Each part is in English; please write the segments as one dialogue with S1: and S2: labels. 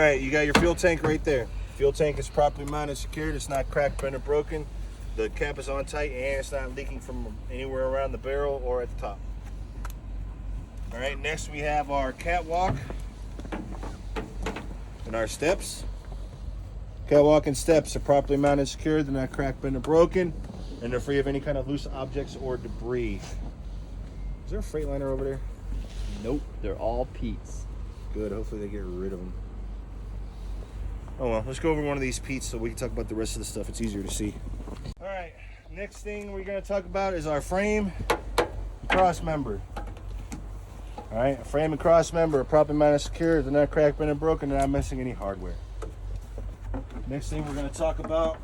S1: All right, you got your fuel tank right there. Fuel tank is properly mounted, secured. It's not cracked, bent, or broken. The cap is on tight, and it's not leaking from anywhere around the barrel or at the top. All right, next we have our catwalk and our steps. Catwalk and steps are properly mounted, secured. They're not cracked, bent, or broken, and they're free of any kind of loose objects or debris. Is there a Freightliner over there?
S2: Nope, they're all Pete's.
S1: Good, hopefully they get rid of them. Oh well, let's go over one of these Pete's so we can talk about the rest of the stuff. It's easier to see. All right, next thing we're gonna talk about is our frame and cross member. All right, a frame and cross member are properly mounted, secure. They're not cracked, bent, and broken. They're not missing any hardware. Next thing we're gonna talk about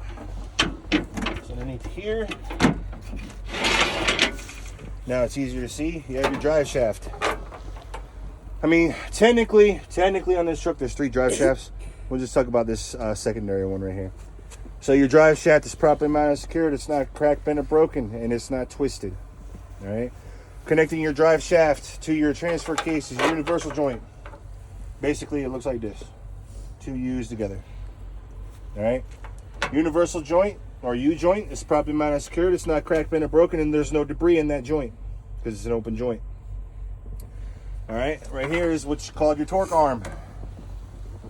S1: is underneath here. Now it's easier to see. You have your drive shaft. I mean, technically on this truck, there's 3 drive shafts. We'll just talk about this secondary one right here. So your drive shaft is properly mounted, secured. It's not cracked, bent, or broken, and it's not twisted. All right. Connecting your drive shaft to your transfer case is a universal joint. Basically, it looks like this. 2 U's together. All right. Universal joint or U joint is properly mounted, secured. It's not cracked, bent, or broken, and there's no debris in that joint because it's an open joint. All right. Right here is what's called your torque arm.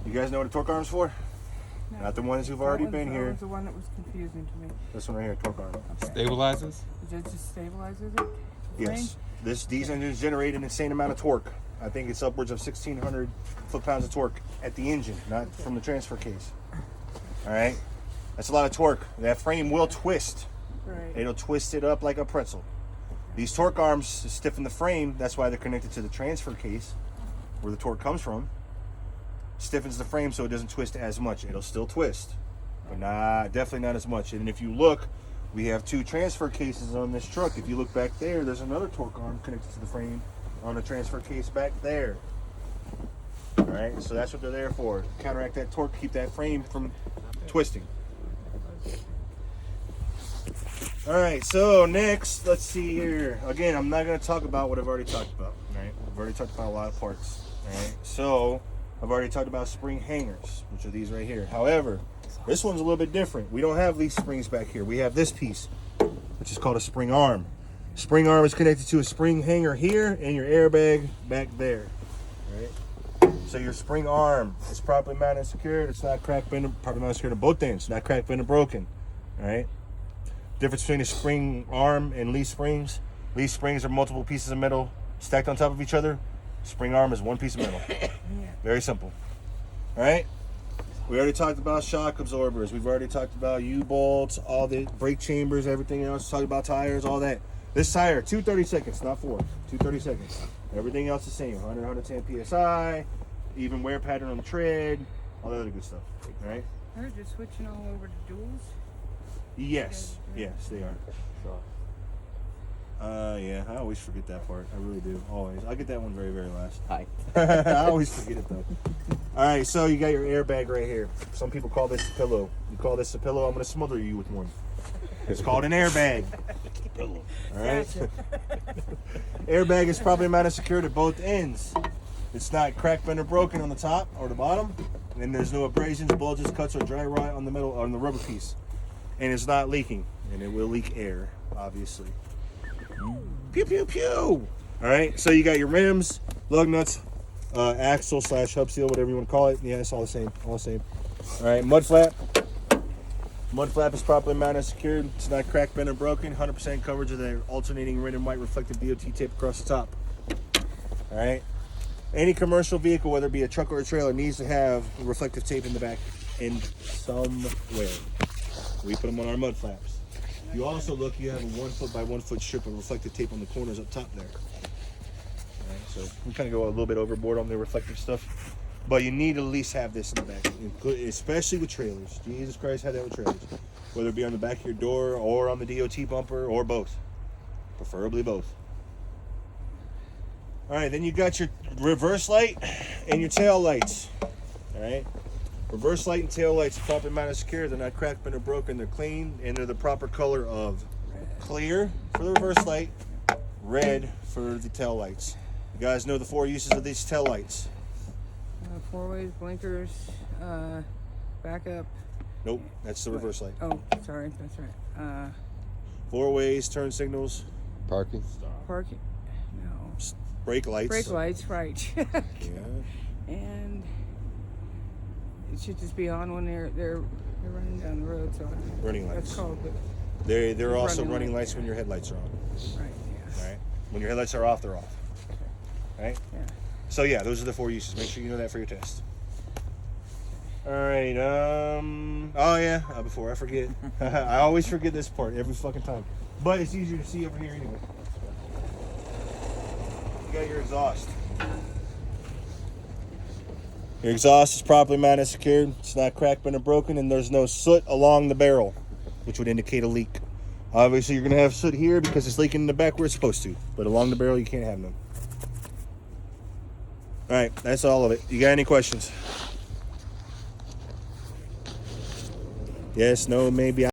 S1: You guys know what a torque arm's for? No. Not the ones who've already been here.
S3: That was the one that was confusing to me.
S1: This one right here, torque arm.
S4: Okay. Stabilizes?
S3: Is it just stabilizes it?
S1: Yes. These engines generate an insane amount of torque. I think it's upwards of 1,600 foot-pounds of torque at the engine, not from the transfer case. All right? That's a lot of torque. That frame will twist.
S3: Right.
S1: It'll twist it up like a pretzel. These torque arms stiffen the frame. That's why they're connected to the transfer case, where the torque comes from. Stiffens the frame so it doesn't twist as much. It'll still twist, but definitely not as much. And if you look, we have 2 transfer cases on this truck. If you look back there, there's another torque arm connected to the frame on the transfer case back there. All right, so that's what they're there for. Counteract that torque, keep that frame from twisting. All right, so next, let's see here. Again, I'm not going to talk about what I've already talked about. All right, I've already talked about a lot of parts. All right, so I've already talked about spring hangers, which are these right here. However, this one's a little bit different. We don't have these springs back here. We have this piece, which is called a spring arm. Spring arm is connected to a spring hanger here and your airbag back there. Right? So your spring arm is properly mounted and secured. It's not cracked, bent, properly mounted and secured on both ends. Not cracked, bent, or broken. All right? Difference between a spring arm and leaf springs. Leaf springs are multiple pieces of metal stacked on top of each other. Spring arm is one piece of metal. Very simple. All right? We already talked about shock absorbers. We've already talked about U-bolts, all the brake chambers, everything else. Talked about tires, all that. This tire, 230 seconds, not 4. 230 seconds. Everything else the same. 100, 110 PSI, even wear pattern on the tread, all that other good stuff. All right?
S3: I heard you're switching all over to duals.
S1: Yes. Yes, they are. Yeah, I always forget that part. I really do. Always. I get that one very, very last.
S2: Hi.
S1: I always forget it though. All right, so you got your airbag right here. Some people call this a pillow. You call this a pillow, I'm going to smother you with one. It's called an airbag. Pillow. All right. Airbag is probably mounted secured at both ends. It's not cracked, bent, or broken on the top or the bottom, and there's no abrasions, bulges, cuts, or dry rot on the metal on the rubber piece. And it's not leaking, and it will leak air, obviously. Pew, pew, pew. All right, so you got your rims, lug nuts, axle / hub seal, whatever you want to call it. Yeah, it's all the same, all the same. All right, mud flap. Mud flap is properly mounted and secured. It's not cracked, bent, or broken. 100% coverage of the alternating red and white reflective DOT tape across the top. All right. Any commercial vehicle, whether it be a truck or a trailer, needs to have reflective tape in the back in somewhere. We put them on our mud flaps. You also look, you have a 1 foot by 1 foot strip of reflective tape on the corners up top there. All right, so we kind of go a little bit overboard on the reflective stuff, but you need to at least have this in the back, especially with trailers. Jesus Christ, have that with trailers. Whether it be on the back of your door or on the DOT bumper or both. Preferably both. All right, then you got your reverse light and your tail lights. All right. Reverse light and tail lights are properly mounted and secure. They're not cracked, bent, or broken. They're clean, and they're the proper color of clear for the reverse light, red for the tail lights. You guys know the 4 uses of these tail lights.
S3: Four ways, blinkers, backup.
S1: Nope, that's the reverse light.
S3: Oh, sorry, that's right.
S1: 4 ways, turn signals,
S4: Parking.
S3: Parking. No.
S1: brake lights.
S3: Brake lights, right.
S1: Yeah.
S3: And it should just be on when they're running down the road. So
S1: Running lights.
S3: that's called the
S1: They're also
S3: Running
S1: running
S3: lights,
S1: lights when your headlights are on.
S3: right. Yeah.
S1: All right. When your headlights are off, they're off. Right.
S3: Yeah.
S1: So yeah, those are the 4 uses. Make sure you know that for your test. All right. Oh yeah. Before I forget, I always forget this part every fucking time. But it's easier to see over here anyway. You got your exhaust. Your exhaust is properly mounted and secured. It's not cracked, bent, or broken, and there's no soot along the barrel, which would indicate a leak. Obviously, you're gonna have soot here because it's leaking in the back where it's supposed to. But along the barrel, you can't have none. All right, that's all of it. You got any questions? Yes, no, maybe.